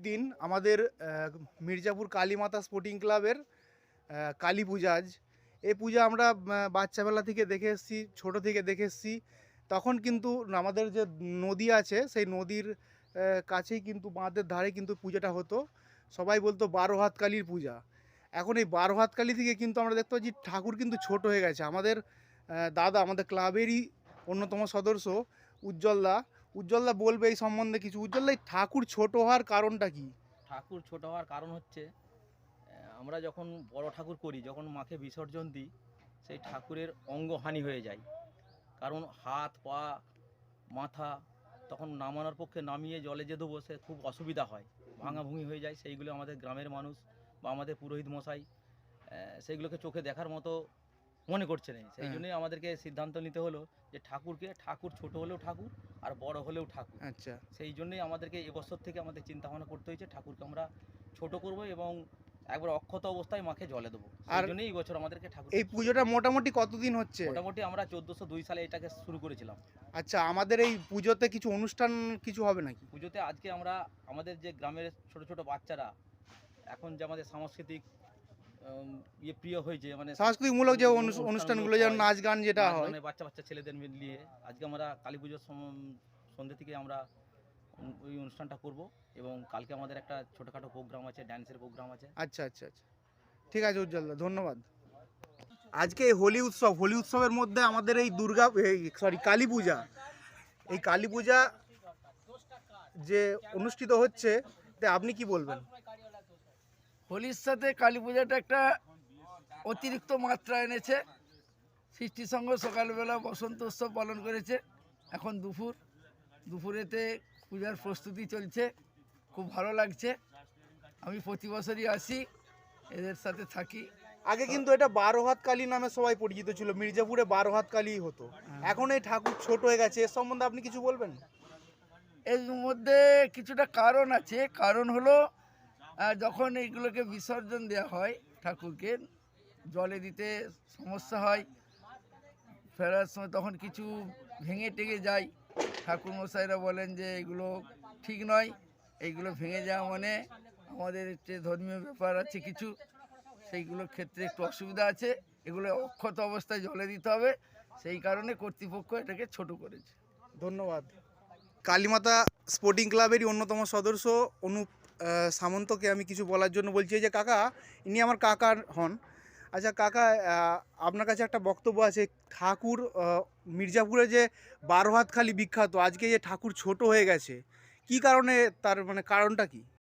দিন আমাদের মির্জাপুর কালীমাতা স্পোর্টিং ক্লাবের কালী পূজা আজ। এই পূজা আমরা বাচ্চাবেলা থেকে দেখে এসেছি, ছোটো থেকে দেখে এসেছি। তখন কিন্তু আমাদের যে নদী আছে সেই নদীর কাছেই কিন্তু বাঁধের ধারে কিন্তু পূজাটা হতো। সবাই বলতো 12 হাত কালীর পূজা। এখন এই 12 হাত কালী থেকে কিন্তু আমরা দেখতে পাচ্ছি ঠাকুর কিন্তু ছোট হয়ে গেছে। আমাদের দাদা, আমাদের ক্লাবেরই অন্যতম সদস্য উজ্জ্বলদা বলবে এই সম্বন্ধে কিছু। উজ্জ্বলদা, এই ঠাকুর ছোট হওয়ার কারণটা কি? ঠাকুর ছোট হওয়ার কারণ হচ্ছে আমরা যখন বড় ঠাকুর করি, যখন মাকে বিসর্জন দিই, সেই ঠাকুরের অঙ্গহানি হয়ে যায়। কারণ হাত পা মাথা তখন নামানোর পক্ষে নামিয়ে জলে যে দেবো সে খুব অসুবিধা হয়, ভাঙাভুঙি হয়ে যায়। সেইগুলো আমাদের গ্রামের মানুষ বা আমাদের পুরোহিত মশাই সেইগুলোকে চোখে দেখার মতো মনে করছে না। সেই জন্যই আমাদেরকে সিদ্ধান্ত নিতে হলো যে ঠাকুর ছোট হলেও ঠাকুর আর বড় হলেও ঠাকুর। আচ্ছা, সেই জন্যই আমাদেরকে এবছর থেকে আমাদের চিন্তা ভাবনা করতে হয়েছে ঠাকুরকে আমরা ছোট করব এবং একবার অক্ষত অবস্থায় মাকে জলে দেবো। আর সেই জন্যই এই বছর আমাদেরকে ঠাকুর এই পুজোটা মোটামুটি কতদিন হচ্ছে? মোটামুটি আমরা 1402 সালে এটাকে শুরু করেছিলাম। আচ্ছা, আমাদের এই পুজোতে কিছু অনুষ্ঠান কিছু হবে নাকি? পুজোতে আজকে আমরা আমাদের যে গ্রামের ছোট ছোট বাচ্চারা এখন যে আমাদের সাংস্কৃতিক প্রিয় হয়েছে, মানে সাংস্কৃতিকমূলক যে অনুষ্ঠানগুলো, যেমন নাচ গান যেটা হয়। বাচ্চা বাচ্চা ছেলেদের মিলিয়ে আজকে আমরা কালী পুজোর সন্ধ্যে থেকে আমরা ওই অনুষ্ঠানটা করব এবং কালকে আমাদের একটা ছোটোখাটো প্রোগ্রাম আছে, ড্যান্সের প্রোগ্রাম আছে। আচ্ছা আচ্ছা আচ্ছা, ঠিক আছে উজ্জ্বলদা, ধন্যবাদ। আজকে এই হোলি উৎসবের মধ্যে আমাদের এই কালী পূজা, এই কালী পূজা যে অনুষ্ঠিত হচ্ছে, তা আপনি কি বলবেন? হোলির সাথে কালী পূজাটা একটা অতিরিক্ত মাত্রা এনেছে। সৃষ্টি সংঘ সকালবেলা বসন্ত উৎসব পালন করেছে। এখন দুপুরেতে পূজার প্রস্তুতি চলছে। খুব ভালো লাগছে। আমি প্রতি বছরই আসি, এদের সাথে থাকি। আগে কিন্তু এটা 12 হাত কালী নামে সবাই পরিচিত ছিল, মির্জাপুরে 12 হাত কালী হতো। এখন এই ঠাকুর ছোট হয়ে গেছে, এর সম্বন্ধে আপনি কিছু বলবেন? এর মধ্যে কিছুটা কারণ আছে। কারণ হলো যখন এইগুলোকে বিসর্জন দেওয়া হয় ঠাকুরকে, জলে দিতে সমস্যা হয়, ফেরার সময় তখন কিছু ভেঙে টেঙে যায়। ঠাকুরমশাইরা বলেন যে এগুলো ঠিক নয়, এইগুলো ভেঙে যাওয়া মানে আমাদের যে ধর্মীয় ব্যাপার আছে কিছু, সেইগুলোর ক্ষেত্রে একটু অসুবিধা আছে। এগুলো অক্ষত অবস্থায় জলে দিতে হবে, সেই কারণে কর্তৃপক্ষ এটাকে ছোট করেছে। ধন্যবাদ। কালীমাতা স্পোর্টিং ক্লাবেরই অন্যতম সদস্য অনুপ সামন্তকে আমি কিছু বলার জন্য বলছি। এই যে কাকা, ইনি আমার কাকার হন। আচ্ছা কাকা, আপনার কাছে একটা বক্তব্য আছে। ঠাকুর মির্জাপুরে যে 12 হাত খালি বিখ্যাত, আজকে যে ঠাকুর ছোট হয়ে গেছে, কি কারণে, তার মানে কারণটা কি?